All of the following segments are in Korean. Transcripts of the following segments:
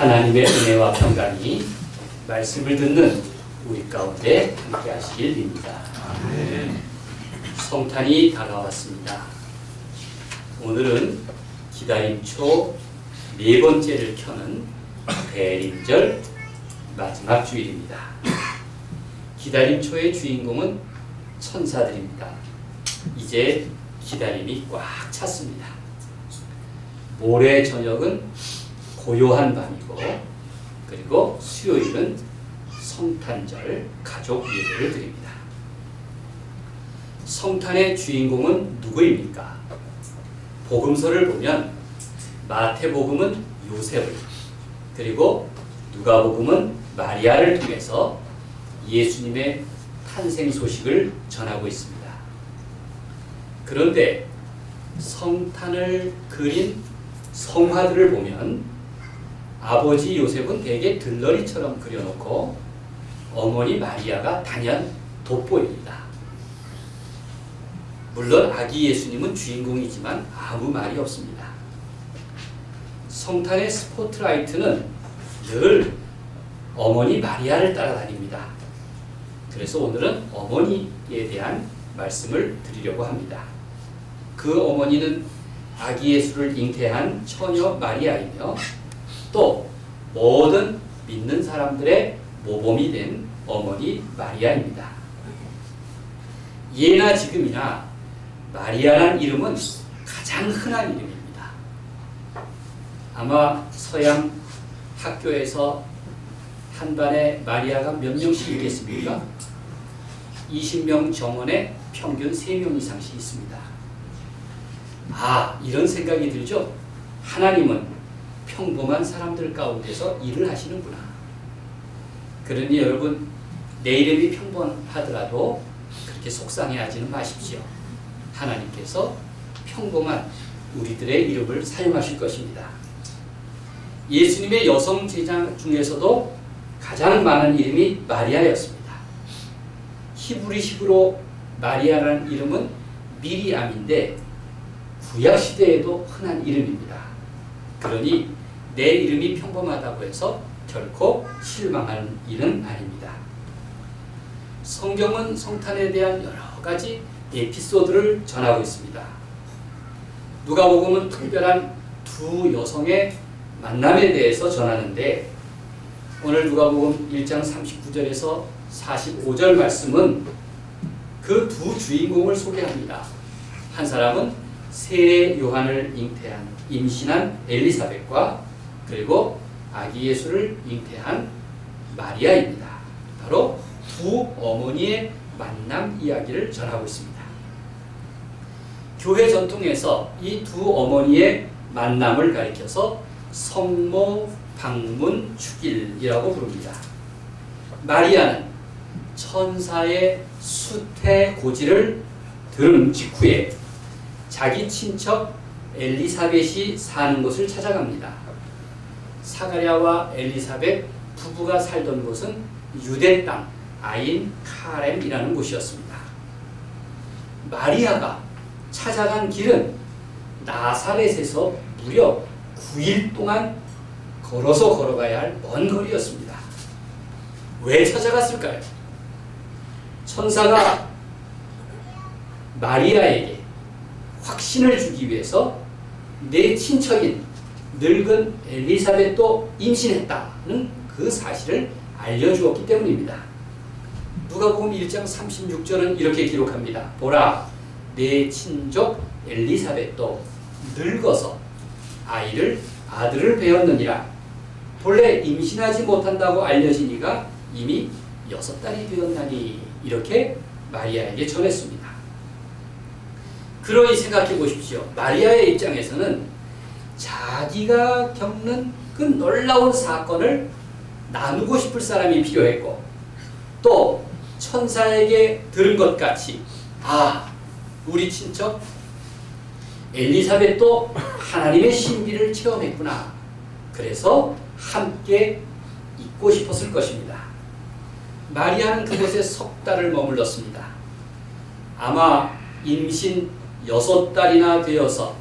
하나님의 은혜와 평강이 말씀을 듣는 우리 가운데 함께 하시길 빕니다. 성탄이 다가왔습니다. 오늘은 기다림초 네 번째를 켜는 대림절 마지막 주일입니다. 기다림초의 주인공은 천사들입니다. 이제 기다림이 꽉 찼습니다. 모레 저녁은 고요한 밤이고, 그리고 수요일은 성탄절 가족 예배를 드립니다. 성탄의 주인공은 누구입니까? 복음서를 보면 마태복음은 요셉을, 그리고 누가복음은 마리아를 통해서 예수님의 탄생 소식을 전하고 있습니다. 그런데 성탄을 그린 성화들을 보면 아버지 요셉은 대개 들러리처럼 그려놓고 어머니 마리아가 단연 돋보입니다. 물론 아기 예수님은 주인공이지만 아무 말이 없습니다. 성탄의 스포트라이트는 늘 어머니 마리아를 따라다닙니다. 그래서 오늘은 어머니에 대한 말씀을 드리려고 합니다. 그 어머니는 아기 예수를 잉태한 처녀 마리아이며 또 모든 믿는 사람들의 모범이 된 어머니 마리아입니다. 예나 지금이나 마리아라는 이름은 가장 흔한 이름입니다. 아마 서양 학교에서 한 반에 마리아가 몇 명씩 있겠습니까? 20명 정원에 평균 3명 이상씩 있습니다. 이런 생각이 들죠? 하나님은 평범한 사람들 가운데서 일을 하시는구나. 그러니 여러분, 내 이름이 평범하더라도 그렇게 속상해하지는 마십시오. 하나님께서 평범한 우리들의 이름을 사용하실 것입니다. 예수님의 여성 제자 중에서도 가장 많은 이름이 마리아였습니다. 히브리식으로 마리아라는 이름은 미리암인데 구약시대에도 흔한 이름입니다. 그러니 내 이름이 평범하다고 해서 결코 실망하는 일은 아닙니다. 성경은 성탄에 대한 여러 가지 에피소드를 전하고 있습니다. 누가복음은 특별한 두 여성의 만남에 대해서 전하는데, 오늘 누가복음 1장 39절에서 45절 말씀은 그 두 주인공을 소개합니다. 한 사람은 세례 요한을 임신한 엘리사벳과 그리고 아기 예수를 잉태한 마리아입니다. 바로 두 어머니의 만남 이야기를 전하고 있습니다. 교회 전통에서 이 두 어머니의 만남을 가리켜서 성모 방문 축일이라고 부릅니다. 마리아는 천사의 수태 고지를 들은 직후에 자기 친척 엘리사벳이 사는 곳을 찾아갑니다. 사가랴와 엘리사벳 부부가 살던 곳은 유대 땅 아인 카렘이라는 곳이었습니다. 마리아가 찾아간 길은 나사렛에서 무려 9일 동안 걸어서 걸어가야 할 먼 거리였습니다. 왜 찾아갔을까요? 천사가 마리아에게 확신을 주기 위해서 내 친척인 늙은 엘리사벳도 임신했다는 그 사실을 알려주었기 때문입니다. 누가복음 1장 36절은 이렇게 기록합니다. 보라, 내 친족 엘리사벳도 늙어서 아들을 배었느니라. 본래 임신하지 못한다고 알려진 이가 이미 6달이 되었나니. 이렇게 마리아에게 전했습니다. 그러니 생각해 보십시오. 마리아의 입장에서는 자기가 겪는 그 놀라운 사건을 나누고 싶을 사람이 필요했고, 또 천사에게 들은 것 같이 우리 친척 엘리사벳도 하나님의 신비를 체험했구나. 그래서 함께 있고 싶었을 것입니다. 마리아는 그곳에 석 달을 머물렀습니다. 아마 임신 6달이나 되어서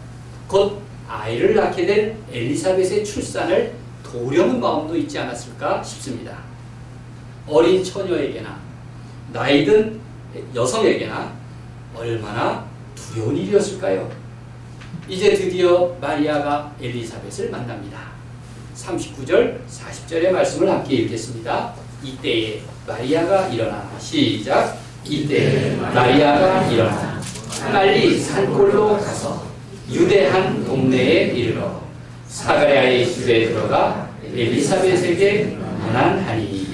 곧 아이를 낳게 된 엘리사벳의 출산을 도려는 마음도 있지 않았을까 싶습니다. 어린 처녀에게나 나이든 여성에게나 얼마나 두려운 일이었을까요? 이제 드디어 마리아가 엘리사벳을 만납니다. 39절, 40절의 말씀을 함께 읽겠습니다. 이때에 마리아가 일어나 시작. 이때에 마리아가 일어나 빨리 산골로 가서 유대 한 동네에 이르러 사가랴의 집에 들어가 엘리사벳에게 문안하니.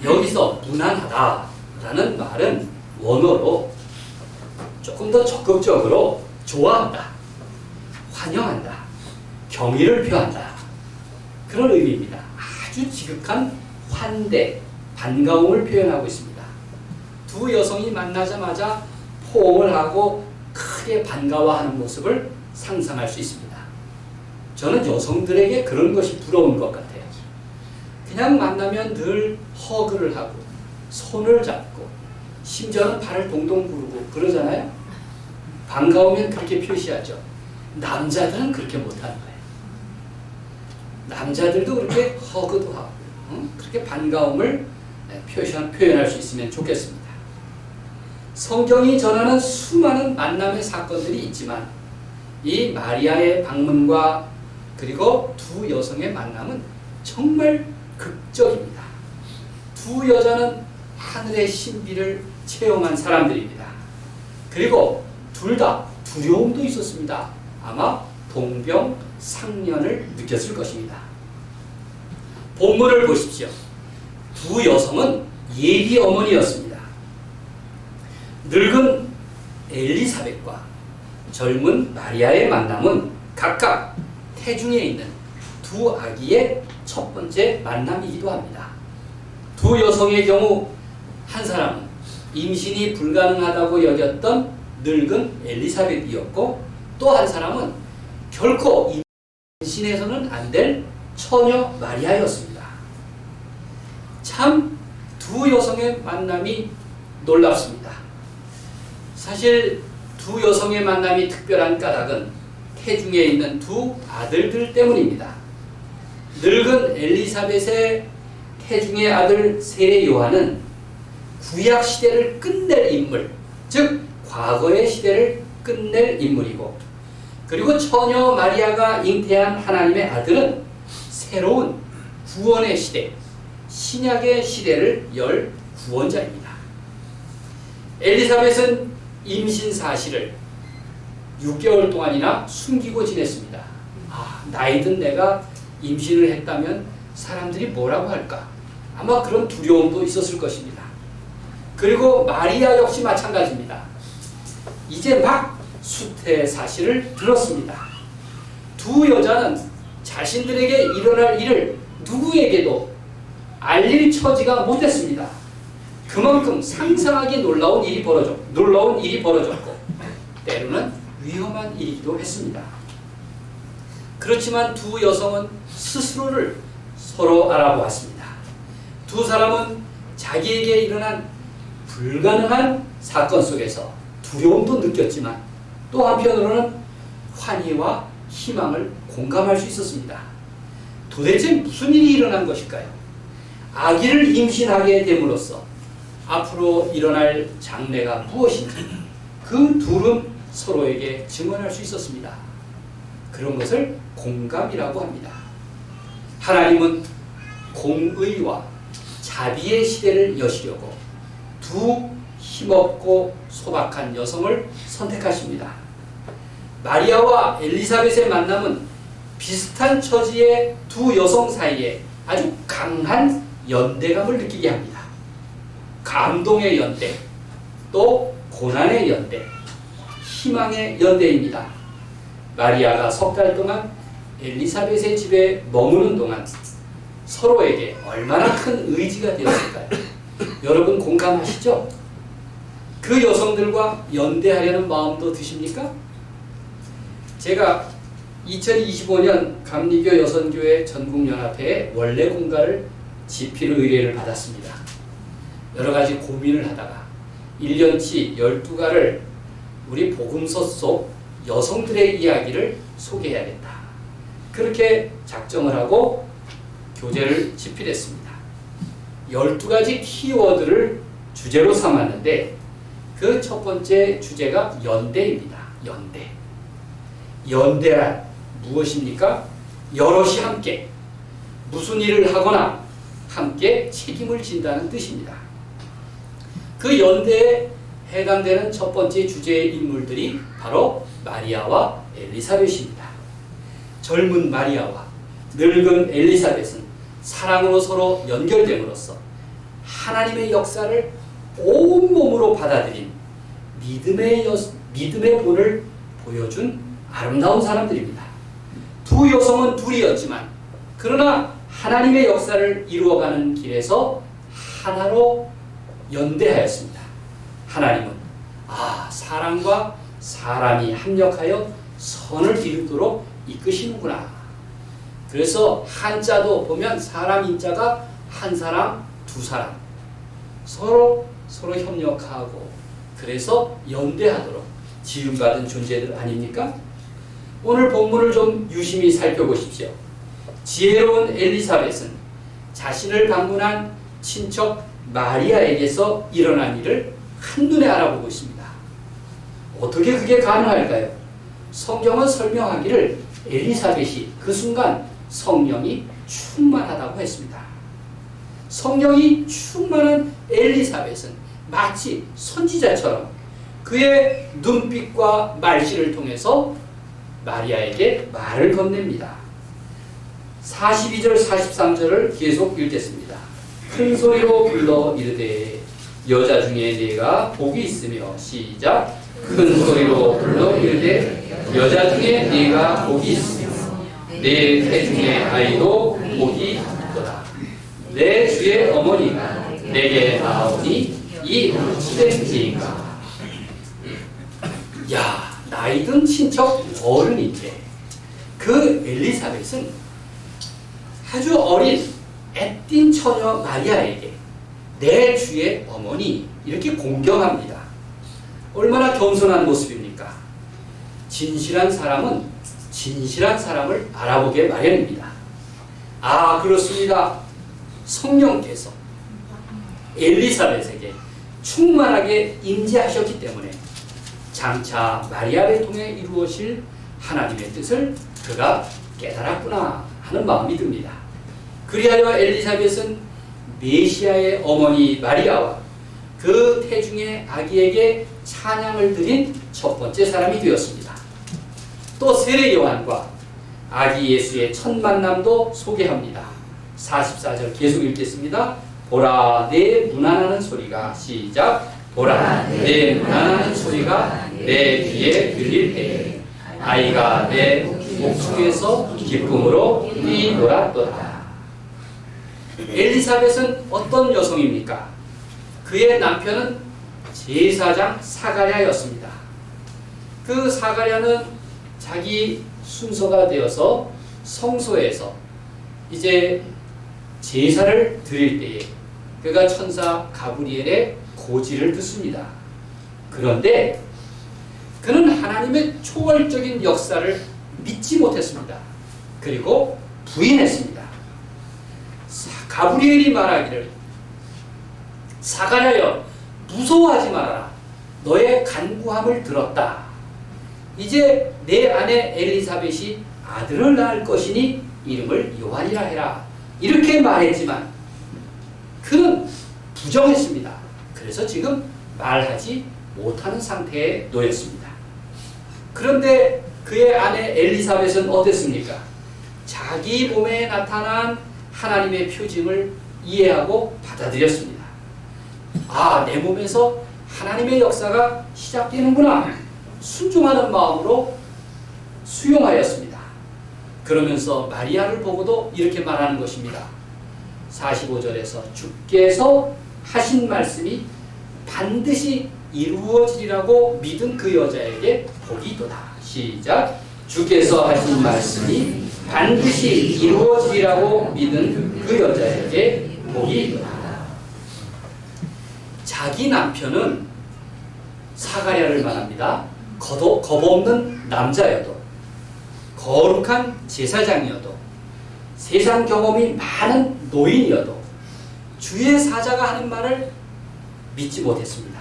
여기서 문안하다라는 말은 원어로 조금 더 적극적으로 좋아한다, 환영한다, 경의를 표한다, 그런 의미입니다. 아주 지극한 환대, 반가움을 표현하고 있습니다. 두 여성이 만나자마자 포옹을 하고 크게 반가워하는 모습을 상상할 수 있습니다. 저는 여성들에게 그런 것이 부러운 것 같아요. 그냥 만나면 늘 허그를 하고 손을 잡고 심지어는 발을 동동 구르고 그러잖아요. 반가우면 그렇게 표시하죠. 남자들은 그렇게 못하는 거예요. 남자들도 그렇게 허그도 하고 그렇게 반가움을 표현할 수 있으면 좋겠습니다. 성경이 전하는 수많은 만남의 사건들이 있지만 이 마리아의 방문과 그리고 두 여성의 만남은 정말 극적입니다. 두 여자는 하늘의 신비를 체험한 사람들입니다. 그리고 둘 다 두려움도 있었습니다. 아마 동병상련을 느꼈을 것입니다. 본문을 보십시오. 두 여성은 예비 어머니였습니다. 늙은 엘리사벳과 젊은 마리아의 만남은 각각 태중에 있는 두 아기의 첫 번째 만남이기도 합니다. 두 여성의 경우 한 사람은 임신이 불가능하다고 여겼던 늙은 엘리사벳이었고 또 한 사람은 결코 임신해서는 안 될 처녀 마리아였습니다. 참 두 여성의 만남이 놀랍습니다. 사실 두 여성의 만남이 특별한 까닭은 태중에 있는 두 아들들 때문입니다. 늙은 엘리사벳의 태중의 아들 세례 요한은 구약 시대를 끝낼 인물, 즉 과거의 시대를 끝낼 인물이고, 그리고 처녀 마리아가 잉태한 하나님의 아들은 새로운 구원의 시대, 신약의 시대를 열 구원자입니다. 엘리사벳은 임신 사실을 6개월 동안이나 숨기고 지냈습니다. 나이든 내가 임신을 했다면 사람들이 뭐라고 할까? 아마 그런 두려움도 있었을 것입니다. 그리고 마리아 역시 마찬가지입니다. 이제 막 수태 사실을 들었습니다. 두 여자는 자신들에게 일어날 일을 누구에게도 알릴 처지가 못했습니다. 그만큼 상상하기 놀라운 일이 벌어졌고 때로는 위험한 일이기도 했습니다. 그렇지만 두 여성은 스스로를 서로 알아보았습니다. 두 사람은 자기에게 일어난 불가능한 사건 속에서 두려움도 느꼈지만 또 한편으로는 환희와 희망을 공감할 수 있었습니다. 도대체 무슨 일이 일어난 것일까요? 아기를 임신하게 됨으로써 앞으로 일어날 장래가 무엇인지 그 둘은 서로에게 증언할 수 있었습니다. 그런 것을 공감이라고 합니다. 하나님은 공의와 자비의 시대를 여시려고 두 힘없고 소박한 여성을 선택하십니다. 마리아와 엘리사벳의 만남은 비슷한 처지의 두 여성 사이에 아주 강한 연대감을 느끼게 합니다. 감동의 연대, 또 고난의 연대, 희망의 연대입니다. 마리아가 석 달 동안 엘리사벳의 집에 머무는 동안 서로에게 얼마나 큰 의지가 되었을까요? 여러분 공감하시죠? 그 여성들과 연대하려는 마음도 드십니까? 제가 2025년 감리교 여선교회 전국연합회에 원래 공가를 집필 의뢰를 받았습니다. 여러 가지 고민을 하다가 1년치 12가를 우리 복음서 속 여성들의 이야기를 소개해야겠다. 그렇게 작정을 하고 교재를 집필했습니다. 12가지 키워드를 주제로 삼았는데 그 첫 번째 주제가 연대입니다. 연대. 연대란 무엇입니까? 여럿이 함께 무슨 일을 하거나 함께 책임을 진다는 뜻입니다. 그 연대에 해당되는 첫 번째 주제의 인물들이 바로 마리아와 엘리사벳입니다. 젊은 마리아와 늙은 엘리사벳은 사랑으로 서로 연결됨으로써 하나님의 역사를 온몸으로 받아들인 믿음의 본을 보여준 아름다운 사람들입니다. 두 여성은 둘이었지만 그러나 하나님의 역사를 이루어가는 길에서 하나로 연대하였습니다. 하나님은 사람과 사람이 합력하여 선을 이루도록 이끄시는구나. 그래서 한자도 보면 사람 인자가 한 사람, 두 사람 서로 협력하고 그래서 연대하도록 지음받은 존재들 아닙니까? 오늘 본문을 좀 유심히 살펴보십시오. 지혜로운 엘리사벳은 자신을 방문한 친척 마리아에게서 일어난 일을 한눈에 알아보고 있습니다. 어떻게 그게 가능할까요? 성경은 설명하기를 엘리사벳이 그 순간 성령이 충만하다고 했습니다. 성령이 충만한 엘리사벳은 마치 선지자처럼 그의 눈빛과 말씨를 통해서 마리아에게 말을 건넵니다. 42절 43절을 계속 읽겠습니다. 큰 소리로 불러 이르되 여자 중에 네가 복이 있으며 시작. 큰 소리로 불러 이르되 여자 중에 네가 복이 있으며 내 태중의 아이도 복이 있도다. 내 주의 어머니가 내게 나오니 이 어찌된 일인가. 나이 든 친척 어른인데 그 엘리사벳은 아주 어린 애띤 처녀 마리아에게 내 주의 어머니 이렇게 공경합니다. 얼마나 겸손한 모습입니까? 진실한 사람은 진실한 사람을 알아보게 마련입니다. 그렇습니다. 성령께서 엘리사벳에게 충만하게 임재하셨기 때문에 장차 마리아를 통해 이루어질 하나님의 뜻을 그가 깨달았구나 하는 마음이 듭니다. 그리하여 엘리사벳은 메시아의 어머니 마리아와 그 태중의 아기에게 찬양을 드린 첫 번째 사람이 되었습니다. 또 세례 요한과 아기 예수의 첫 만남도 소개합니다. 44절 계속 읽겠습니다. 보라 내 문안하는 소리가 시작. 보라 내 문안하는 소리가 내 귀에 들릴 때에 아이가 내 목축에서 기쁨으로 뛰놀았도다. 엘리사벳은 어떤 여성입니까? 그의 남편은 제사장 사가랴였습니다. 그 사가랴는 자기 순서가 되어서 성소에서 이제 제사를 드릴 때에 그가 천사 가브리엘의 고지를 듣습니다. 그런데 그는 하나님의 초월적인 역사를 믿지 못했습니다. 그리고 부인했습니다. 가브리엘이 말하기를 사가랴여 무서워하지 말아라. 너의 간구함을 들었다. 이제 내 아내 엘리사벳이 아들을 낳을 것이니 이름을 요한이라 해라. 이렇게 말했지만 그는 부정했습니다. 그래서 지금 말하지 못하는 상태에 놓였습니다. 그런데 그의 아내 엘리사벳은 어땠습니까? 자기 몸에 나타난 하나님의 표징을 이해하고 받아들였습니다. 내 몸에서 하나님의 역사가 시작되는구나. 순종하는 마음으로 수용하였습니다. 그러면서 마리아를 보고도 이렇게 말하는 것입니다. 45절에서 주께서 하신 말씀이 반드시 이루어지리라고 믿은 그 여자에게 복이 있도다. 시작. 주께서 하신 말씀이 반드시 이루어지리라고 믿은 그 여자에게 복이 있도다. 자기 남편은 사가랴를 말합니다. 겁없는 남자여도 거룩한 제사장이어도 세상 경험이 많은 노인이어도 주의 사자가 하는 말을 믿지 못했습니다.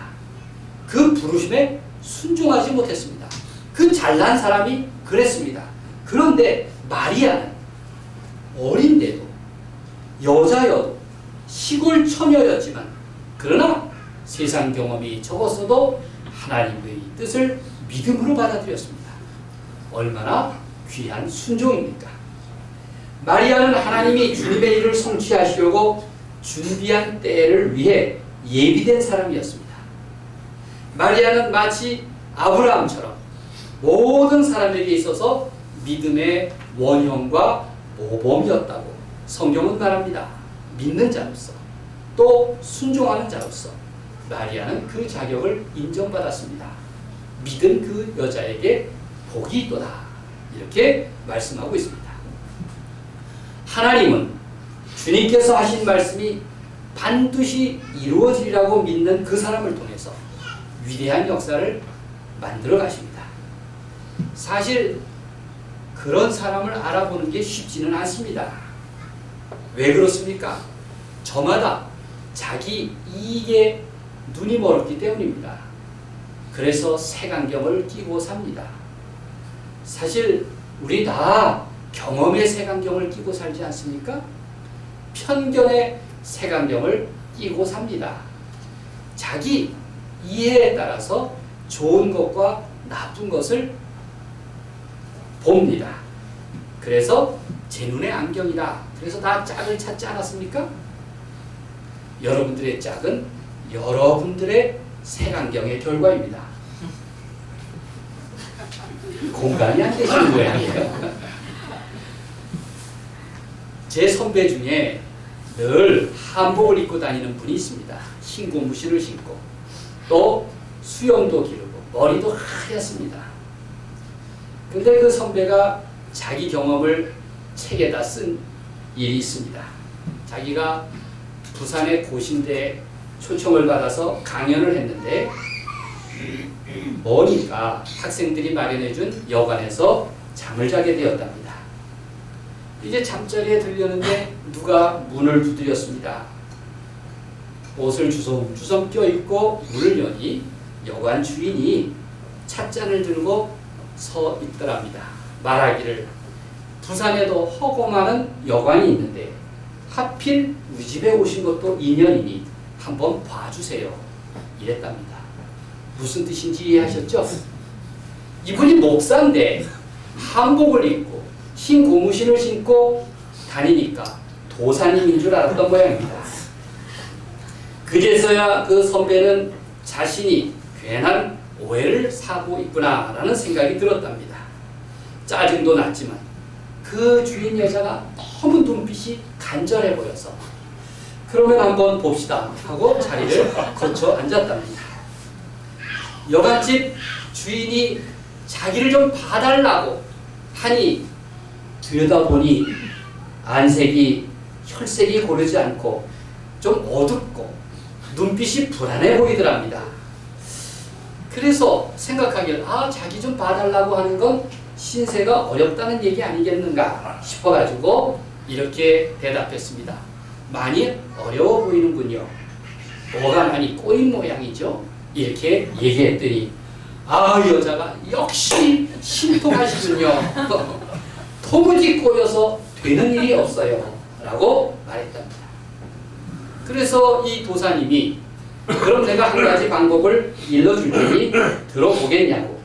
그 부르심에 순종하지 못했습니다. 그 잘난 사람이 그랬습니다. 그런데 마리아는 어린데도 여자여도 시골 처녀였지만 그러나 세상 경험이 적었어도 하나님의 뜻을 믿음으로 받아들였습니다. 얼마나 귀한 순종입니까? 마리아는 하나님이 주님의 일을 성취하시려고 준비한 때를 위해 예비된 사람이었습니다. 마리아는 마치 아브라함처럼 모든 사람에게 있어서 믿음의 원형과 모범이었다고 성경은 말합니다. 믿는 자로서 또 순종하는 자로서 마리아는 그 자격을 인정받았습니다. 믿은 그 여자에게 복이 있도다. 이렇게 말씀하고 있습니다. 하나님은 주님께서 하신 말씀이 반드시 이루어지리라고 믿는 그 사람을 통해서 위대한 역사를 만들어 가십니다. 사실 그런 사람을 알아보는 게 쉽지는 않습니다. 왜 그렇습니까? 저마다 자기 이익에 눈이 멀었기 때문입니다. 그래서 색안경을 끼고 삽니다. 사실 우리 다 경험의 색안경을 끼고 살지 않습니까? 편견의 색안경을 끼고 삽니다. 자기 이해에 따라서 좋은 것과 나쁜 것을 봅니다. 그래서 제 눈의 안경이다. 그래서 다 짝을 찾지 않았습니까? 여러분들의 짝은 여러분들의 색안경의 결과입니다. 공감이 안 되시는 모양이에요. 제 선배 중에 늘 한복을 입고 다니는 분이 있습니다. 흰 고무신을 신고 또 수염도 기르고 머리도 하얗습니다. 근데 그 선배가 자기 경험을 책에다 쓴 일이 있습니다. 자기가 부산의 고신대에 초청을 받아서 강연을 했는데 머니까 학생들이 마련해준 여관에서 잠을 자게 되었답니다. 이제 잠자리에 들렸는데 누가 문을 두드렸습니다. 옷을 주섬주섬 껴입고 문을 여니 여관 주인이 찻잔을 들고 서 있더랍니다. 말하기를 부산에도 허고 많은 여관이 있는데 하필 우리 집에 오신 것도 인연이니 한번 봐주세요. 이랬답니다. 무슨 뜻인지 이해하셨죠? 이분이 목사인데 한복을 입고 흰 고무신을 신고 다니니까 도사님인 줄 알았던 모양입니다. 그제서야 그 선배는 자신이 괜한 오해를 사고 있구나라는 생각이 들었답니다. 짜증도 났지만 그 주인 여자가 너무 눈빛이 간절해 보여서 그러면 한번 봅시다 하고 자리를 거쳐 앉았답니다. 여관집 주인이 자기를 좀 봐달라고 하니 들여다보니 안색이 혈색이 고르지 않고 좀 어둡고 눈빛이 불안해 보이더랍니다. 그래서 생각하기를 자기 좀 봐달라고 하는 건 신세가 어렵다는 얘기 아니겠는가 싶어가지고 이렇게 대답했습니다. 많이 어려워 보이는군요. 뭐가 많이 꼬인 모양이죠. 이렇게 얘기했더니 여자가 역시 신통하시군요. 도무지 꼬여서 되는 일이 없어요 라고 말했답니다. 그래서 이 도사님이 그럼 내가 한 가지 방법을 일러줄 테니 들어보겠냐고.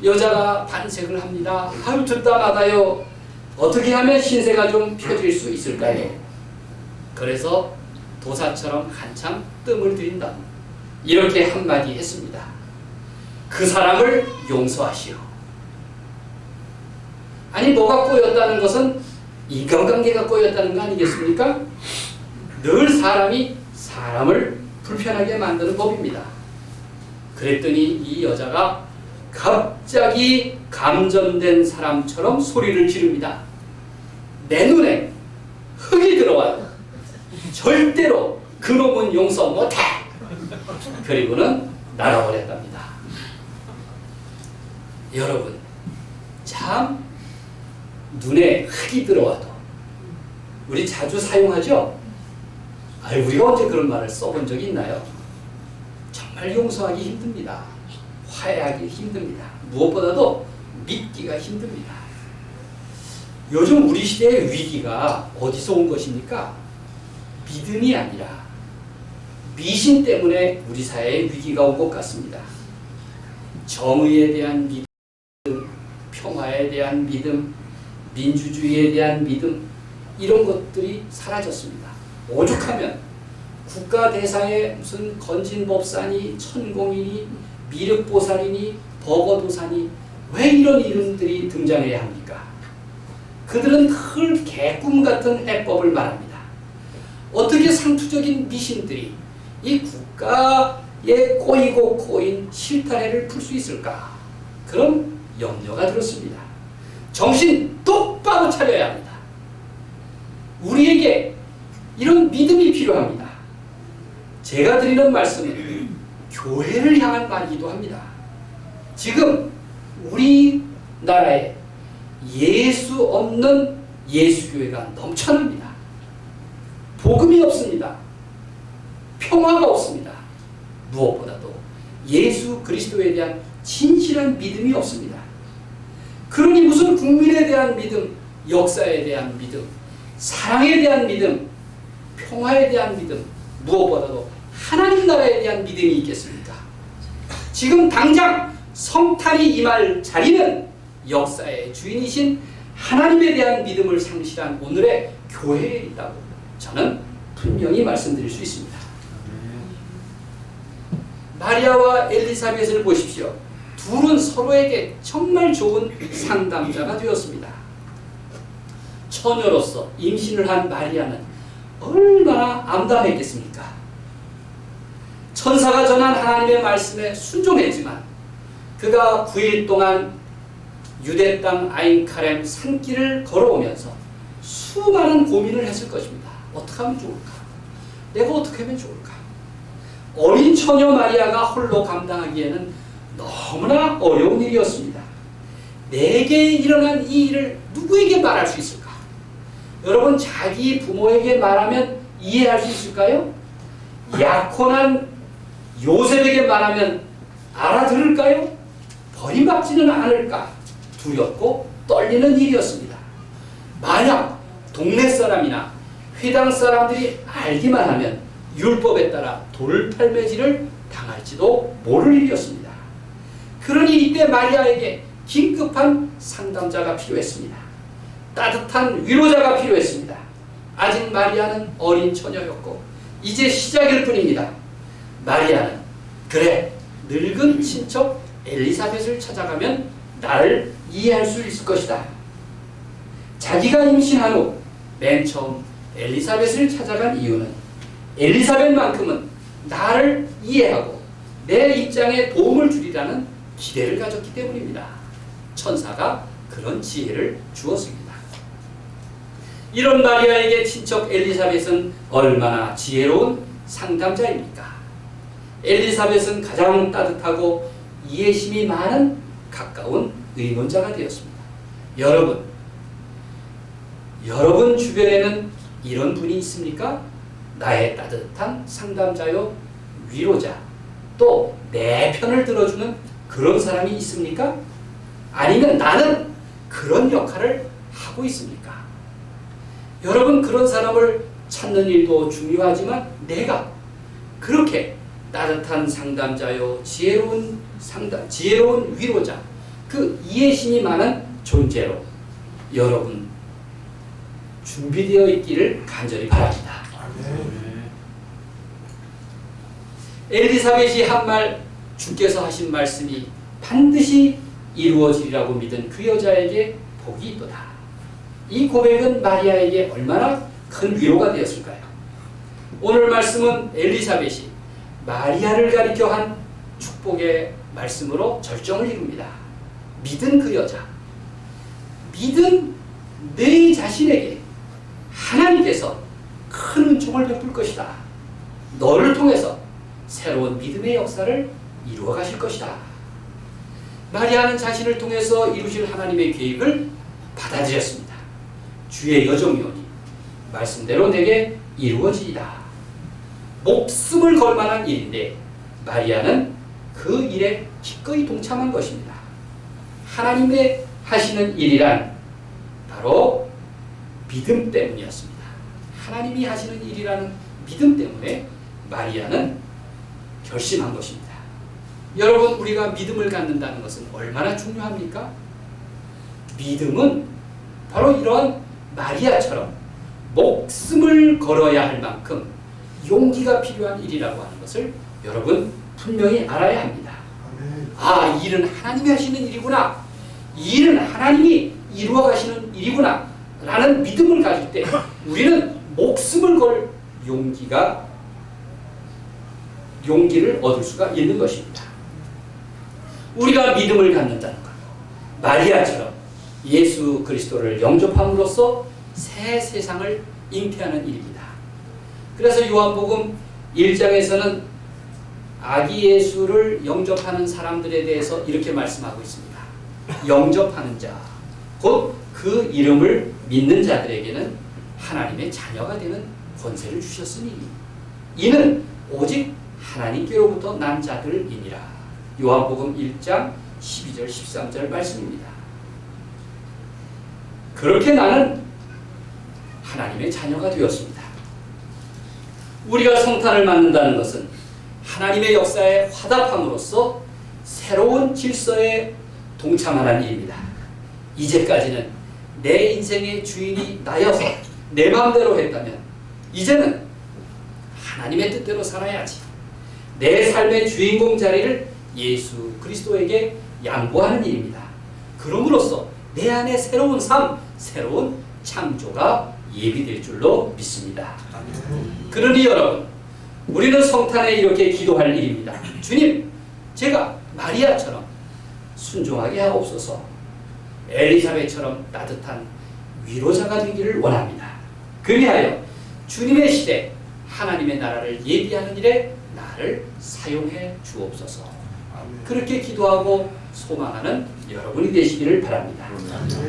여자가 반색을 합니다. 듣다 마다요. 어떻게 하면 신세가 좀 펴질 수 있을까요? 그래서 도사처럼 한참 뜸을 들인다. 이렇게 한마디 했습니다. 그 사람을 용서하시오. 아니 뭐가 꼬였다는 것은 인간관계가 꼬였다는 거 아니겠습니까? 늘 사람이 사람을 불편하게 만드는 법입니다. 그랬더니 이 여자가 갑자기 감전된 사람처럼 소리를 지릅니다. 내 눈에 흙이 들어와요. 절대로 그놈은 용서 못해. 그리고는 날아버렸답니다. 여러분, 참 눈에 흙이 들어와도 우리 자주 사용하죠? 우리가 언제 그런 말을 써본 적이 있나요? 정말 용서하기 힘듭니다. 화해하기 힘듭니다. 무엇보다도 믿기가 힘듭니다. 요즘 우리 시대의 위기가 어디서 온 것입니까? 믿음이 아니라 미신 때문에 우리 사회에 위기가 온 것 같습니다. 정의에 대한 믿음, 평화에 대한 믿음, 민주주의에 대한 믿음, 이런 것들이 사라졌습니다. 오죽하면 국가 대사에 무슨 건진법사니, 천공이니, 미륵보살이니, 버거도사니, 왜 이런 이름들이 등장해야 합니까? 그들은 늘 개꿈 같은 해법을 말합니다. 어떻게 상투적인 미신들이 이 국가에 꼬이고 꼬인 실타래를 풀 수 있을까? 그런 염려가 들었습니다. 정신 똑바로 차려야 합니다. 우리에게 이런 믿음이 필요합니다. 제가 드리는 말씀은 교회를 향한 말이기도 합니다. 지금 우리나라에 예수 없는 예수교회가 넘쳐납니다. 복음이 없습니다. 평화가 없습니다. 무엇보다도 예수 그리스도에 대한 진실한 믿음이 없습니다. 그러니 무슨 국민에 대한 믿음, 역사에 대한 믿음, 사랑에 대한 믿음, 평화에 대한 믿음, 무엇보다도 하나님 나라에 대한 믿음이 있겠습니까? 지금 당장 성탄이 임할 자리는 역사의 주인이신 하나님에 대한 믿음을 상실한 오늘의 교회에 있다고 저는 분명히 말씀드릴 수 있습니다. 마리아와 엘리사벳을 보십시오. 둘은 서로에게 정말 좋은 상담자가 되었습니다. 처녀로서 임신을 한 마리아는 얼마나 암담했겠습니까? 천사가 전한 하나님의 말씀에 순종했지만 그가 9일 동안 유대 땅 아인카렘 산길을 걸어오면서 수많은 고민을 했을 것입니다. 어떻게 하면 좋을까? 내가 어떻게 하면 좋을까? 어린 처녀 마리아가 홀로 감당하기에는 너무나 어려운 일이었습니다. 내게 일어난 이 일을 누구에게 말할 수 있을까? 여러분, 자기 부모에게 말하면 이해할 수 있을까요? 약혼한 요셉에게 말하면 알아들을까요? 버림받지는 않을까? 두렵고 떨리는 일이었습니다. 만약 동네 사람이나 회당 사람들이 알기만 하면 율법에 따라 돌팔매질을 당할지도 모를 일이었습니다. 그러니 이때 마리아에게 긴급한 상담자가 필요했습니다. 따뜻한 위로자가 필요했습니다. 아직 마리아는 어린 처녀였고 이제 시작일 뿐입니다. 마리아는 그래, 늙은 친척 엘리사벳을 찾아가면 나를 이해할 수 있을 것이다. 자기가 임신한 후 맨 처음 엘리사벳을 찾아간 이유는 엘리사벳만큼은 나를 이해하고 내 입장에 도움을 주리라는 기대를 가졌기 때문입니다. 천사가 그런 지혜를 주었습니다. 이런 마리아에게 친척 엘리사벳은 얼마나 지혜로운 상담자입니까? 엘리사벳은 가장 따뜻하고 이해심이 많은 가까운 의논자가 되었습니다. 여러분 주변에는 이런 분이 있습니까? 나의 따뜻한 상담자요, 위로자, 또 내 편을 들어주는 그런 사람이 있습니까? 아니면 나는 그런 역할을 하고 있습니까? 여러분, 그런 사람을 찾는 일도 중요하지만 내가 그렇게 따뜻한 상담자요, 지혜로운 위로자, 그 이해심이 많은 존재로 여러분 준비되어 있기를 간절히 바랍니다. 엘리사벳이 한 말, 주께서 하신 말씀이 반드시 이루어지리라고 믿은 그 여자에게 복이 있도다. 이 고백은 마리아에게 얼마나 큰 위로가 되었을까요? 오늘 말씀은 엘리사벳이 마리아를 가리켜 한 축복의 말씀으로 절정을 이룹니다. 믿은 그 여자, 믿은 내 자신에게 하나님께서 큰 은총을 베풀 것이다. 너를 통해서 새로운 믿음의 역사를 이루어 가실 것이다. 마리아는 자신을 통해서 이루실 하나님의 계획을 받아들였습니다. 주의 여정이오니 말씀대로 내게 이루어지리라. 목숨을 걸 만한 일인데 마리아는 그 일에 기꺼이 동참한 것입니다. 하나님의 하시는 일이란 바로 믿음 때문이었습니다. 하나님이 하시는 일이라는 믿음 때문에 마리아는 결심한 것입니다. 여러분, 우리가 믿음을 갖는다는 것은 얼마나 중요합니까? 믿음은 바로 이러한 마리아처럼 목숨을 걸어야 할 만큼 용기가 필요한 일이라고 하는 것을 여러분 분명히 알아야 합니다. 아, 이 일은 하나님이 하시는 일이구나. 이 일은 하나님이 이루어 가시는 일이구나 라는 믿음을 가질 때 우리는 목숨을 걸 용기를 얻을 수가 있는 것입니다. 우리가 믿음을 갖는다는 것, 마리아처럼 예수 그리스도를 영접함으로써 새 세상을 잉태하는 일입니다. 그래서 요한복음 1장에서는 아기 예수를 영접하는 사람들에 대해서 이렇게 말씀하고 있습니다. 영접하는 자, 곧 그 이름을 믿는 자들에게는 하나님의 자녀가 되는 권세를 주셨으니 이는 오직 하나님께로부터 난 자들이니라. 요한복음 1장 12절 13절 말씀입니다. 그렇게 나는 하나님의 자녀가 되었습니다. 우리가 성탄을 맞는다는 것은 하나님의 역사에 화답함으로써 새로운 질서에 동참하는 일입니다. 이제까지는 내 인생의 주인이 나여서 내 마음대로 했다면 이제는 하나님의 뜻대로 살아야지. 내 삶의 주인공 자리를 예수 그리스도에게 양보하는 일입니다. 그럼으로써 내 안에 새로운 삶, 새로운 창조가 예비될 줄로 믿습니다. 그러니 여러분, 우리는 성탄에 이렇게 기도할 일입니다. 주님, 제가 마리아처럼 순종하게 하옵소서. 엘리사벳처럼 따뜻한 위로자가 되기를 원합니다. 그리하여 주님의 시대 하나님의 나라를 예비하는 일에 나를 사용해 주옵소서. 그렇게 기도하고 소망하는 여러분이 되시기를 바랍니다.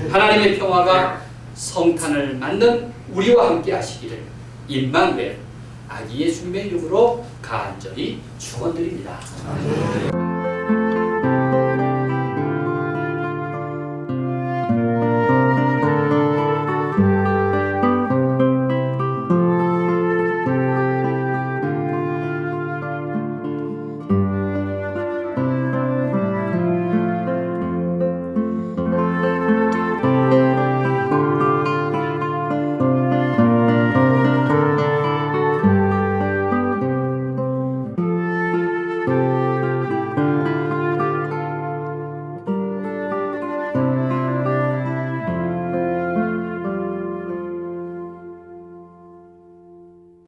하나님의 평화가 성탄을 맞는 우리와 함께 하시기를 임마누엘 아기 예수님의 이름으로 간절히 축원드립니다.